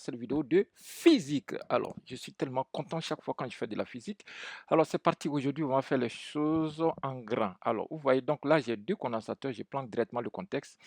Cette vidéo de physique. Alors, je suis tellement content chaque fois quand je fais de la physique. Alors, c'est parti. Aujourd'hui, on va faire les choses en grand. Alors, vous voyez, donc là, j'ai deux condensateurs. Je prends directement le contexte.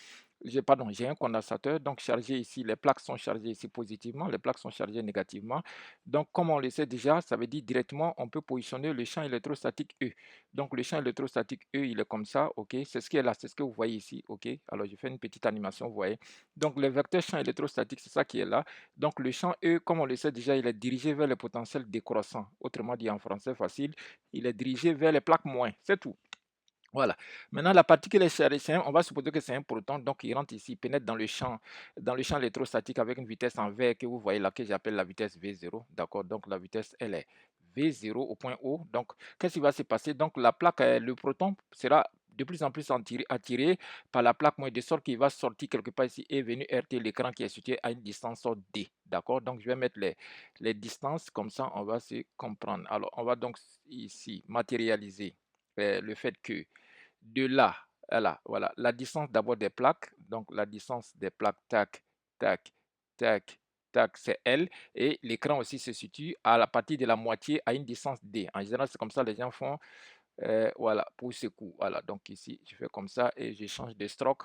J'ai un condensateur, donc chargé ici. Les plaques sont chargées ici positivement, les plaques sont chargées négativement. Donc, comme on le sait déjà, ça veut dire directement, on peut positionner le champ électrostatique E. Donc, le champ électrostatique E, il est comme ça, ok? C'est ce qui est là, c'est ce que vous voyez ici, ok? Alors, je fais une petite animation, vous voyez. Donc, le vecteur champ électrostatique, c'est ça qui est là. Donc, le champ E, comme on le sait déjà, il est dirigé vers le potentiel décroissant. Autrement dit, en français facile, il est dirigé vers les plaques moins. C'est tout. Voilà. Maintenant, la particule est chargée, on va supposer que c'est un proton, donc il rentre ici, il pénètre dans le champ électrostatique avec une vitesse en V que vous voyez là, que j'appelle la vitesse V0. D'accord? Donc, la vitesse, elle est V0 au point O. Donc, qu'est-ce qui va se passer? Donc, la plaque, le proton sera de plus en plus attiré par la plaque moins, de sorte qu'il va sortir quelque part ici et venir heurter l'écran qui est situé à une distance D. D'accord? Donc, je vais mettre les distances, comme ça, on va se comprendre. Alors, on va donc ici matérialiser le fait que de là à là, voilà, la distance d'abord des plaques, donc la distance des plaques, tac, tac, tac, tac, c'est L, et l'écran aussi se situe à la partie de la moitié à une distance D. En général, c'est comme ça les gens font, voilà, pour ce coup. Voilà, donc ici, je fais comme ça et je change de stroke.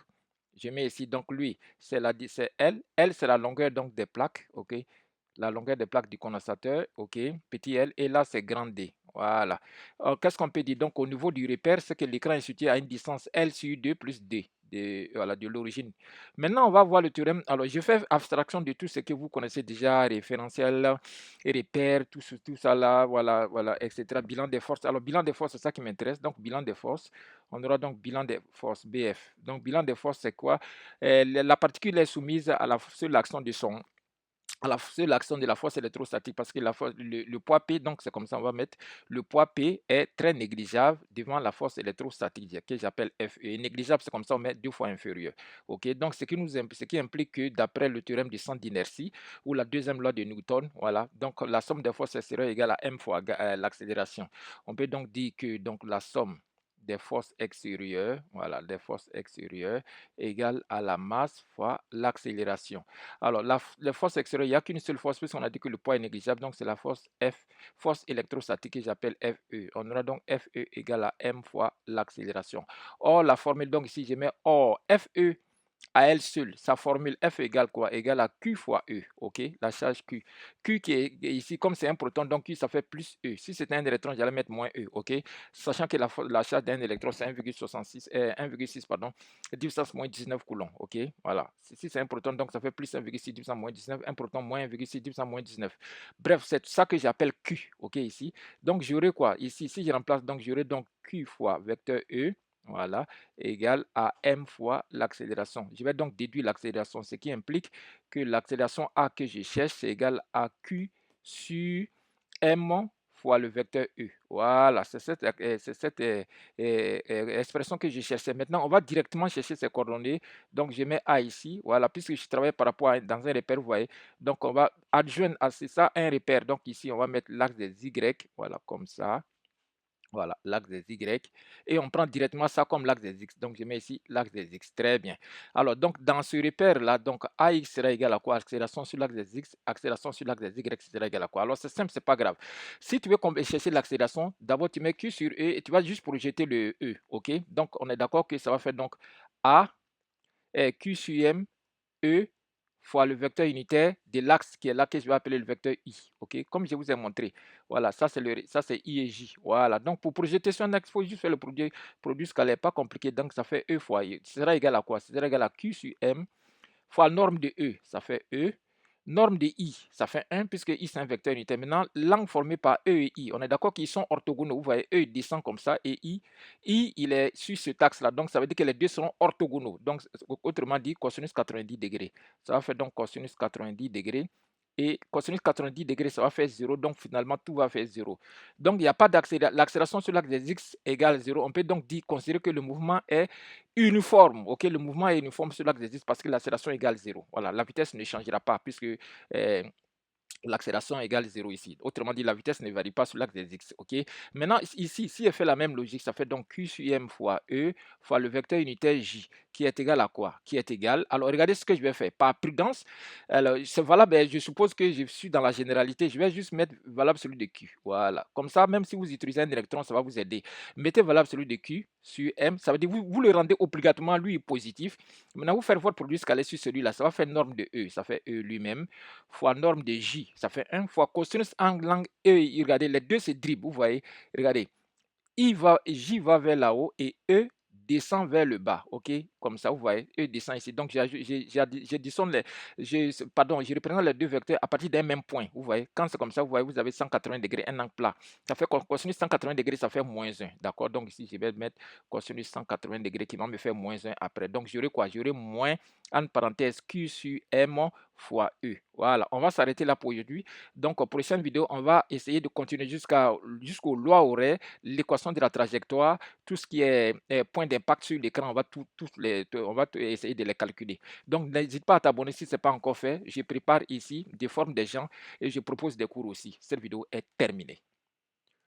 Je mets ici, donc lui, c'est L. L, c'est la longueur donc des plaques, ok? La longueur des plaques du condensateur, ok? Petit L, et là, c'est grand D. Voilà. Qu'est-ce qu'on peut dire? Donc, au niveau du repère, c'est que l'écran est situé à une distance L sur 2 plus D. Voilà, de l'origine. Maintenant, on va voir le théorème. Alors, je fais abstraction de tout ce que vous connaissez déjà, référentiel, et repères, tout ça là, voilà, voilà, etc. Bilan des forces. Alors, bilan des forces, c'est ça qui m'intéresse. Donc, bilan des forces. On aura donc bilan des forces, BF. Donc, bilan des forces, c'est quoi? La particule est soumise sur l'action de son sur l'action de la force électrostatique parce que le poids P, donc c'est comme ça on va mettre, le poids P est très négligeable devant la force électrostatique que j'appelle Fe. Et négligeable, c'est comme ça on met deux fois inférieur. Ok, donc ce qui implique que d'après le théorème du centre d'inertie ou la deuxième loi de Newton, voilà, donc la somme des forces sera égale à m fois l'accélération. On peut donc dire que donc la somme des forces extérieures, voilà, des forces extérieures égale à la masse fois l'accélération. Alors, la force extérieure, il n'y a qu'une seule force, puisqu'on a dit que le poids est négligeable, donc c'est la force F, force électrostatique que j'appelle Fe. On aura donc Fe égale à m fois l'accélération. Or, la formule, donc ici, je mets or Fe à elle seule, sa formule F égale quoi? Égale à Q fois E, ok? La charge Q. Q qui est ici, comme c'est un proton, donc Q, ça fait plus E. Si c'était un électron, j'allais mettre moins E, ok? Sachant que la charge d'un électron, c'est 1,6, pardon, 10 puissance moins 19 coulombs, ok? Voilà. Si c'est un proton, donc ça fait plus 1,6 10 puissance moins 19, un proton moins 1,6 10 puissance moins 19. Bref, c'est ça que j'appelle Q, ok, ici. Donc, j'aurai quoi? Ici, si je remplace, donc j'aurai donc Q fois vecteur E, voilà, égale à m fois l'accélération. Je vais donc déduire l'accélération, ce qui implique que l'accélération A que je cherche, c'est égal à Q sur m fois le vecteur E. Voilà, c'est cette expression que je cherchais. Maintenant, on va directement chercher ces coordonnées. Donc, je mets A ici. Voilà, puisque je travaille par rapport dans un repère, vous voyez. Donc, on va adjoindre à ça un repère. Donc, ici, on va mettre l'axe des Y. Voilà, comme ça. Voilà, l'axe des Y. Et on prend directement ça comme l'axe des X. Donc, je mets ici l'axe des X. Très bien. Alors, donc, dans ce repère-là, donc, AX sera égal à quoi? Accélération sur l'axe des X, accélération sur l'axe des Y sera égal à quoi? Alors, c'est simple, c'est pas grave. Si tu veux chercher l'accélération, d'abord, tu mets Q sur E et tu vas juste projeter le E. OK? Donc, on est d'accord que ça va faire donc A, Q sur M, E fois le vecteur unitaire de l'axe qui est là, que je vais appeler le vecteur I. OK? Comme je vous ai montré. Voilà, ça c'est I et J. Voilà. Donc, pour projeter sur un axe, il faut juste faire le produit scalaire, pas compliqué. Donc, ça fait E fois I. Ce sera égal à quoi? Ce sera égal à Q sur M fois norme de E, ça fait E. Norme de I, ça fait 1 puisque I c'est un vecteur unitaire. Maintenant, l'angle formé par E et I, on est d'accord qu'ils sont orthogonaux. Vous voyez, E descend comme ça et I il est sur ce axe-là. Donc, ça veut dire que les deux seront orthogonaux. Donc, autrement dit, cosinus 90 degrés. Ça va faire donc cosinus 90 degrés. Et cosinus 90 degrés, ça va faire 0. Donc, finalement, tout va faire 0. Donc, il n'y a pas d'accélération. L'accélération sur l'axe des X égale 0. On peut donc considérer que le mouvement est uniforme. Ok, le mouvement est uniforme sur l'axe des X parce que l'accélération égale 0. Voilà, la vitesse ne changera pas puisque l'accélération égale 0 ici. Autrement dit, la vitesse ne varie pas sur l'axe des x, OK? Maintenant, ici, si elle fait la même logique, ça fait donc Q sur M fois E fois le vecteur unitaire J, qui est égal à quoi? Qui est égal, alors regardez ce que je vais faire. Par prudence, alors c'est valable, je suppose que je suis dans la généralité, je vais juste mettre valable celui de Q. Voilà. Comme ça, même si vous utilisez un électron, ça va vous aider. Mettez valable celui de Q sur M, ça veut dire vous le rendez obligatoirement, lui, positif. Maintenant, vous faites votre produit scalaire sur celui-là, ça va faire norme de E, ça fait E lui-même fois norme de J, ça fait 1 fois cosinus angle E. Regardez, les deux se dribblent, vous voyez. Regardez, J va vers là-haut et E descend vers le bas, ok? Comme ça, vous voyez, E descend ici. Donc, j'additionne pardon, je représente les deux vecteurs à partir d'un même point. Vous voyez, quand c'est comme ça, vous voyez, vous avez 180 degrés, un angle plat. Ça fait cosinus 180 degrés, ça fait moins 1. D'accord? Donc, ici, je vais mettre cosinus 180 degrés qui va me faire moins 1 après. Donc, j'aurai quoi? J'aurai moins, en parenthèse, Q sur M fois E. Voilà, on va s'arrêter là pour aujourd'hui. Donc, prochaine vidéo, on va essayer de continuer jusqu'aux lois horaires, l'équation de la trajectoire, tout ce qui est point d'impact sur l'écran, on va essayer de les calculer. Donc, n'hésite pas à t'abonner si ce n'est pas encore fait. Je prépare ici des formes des gens et je propose des cours aussi. Cette vidéo est terminée.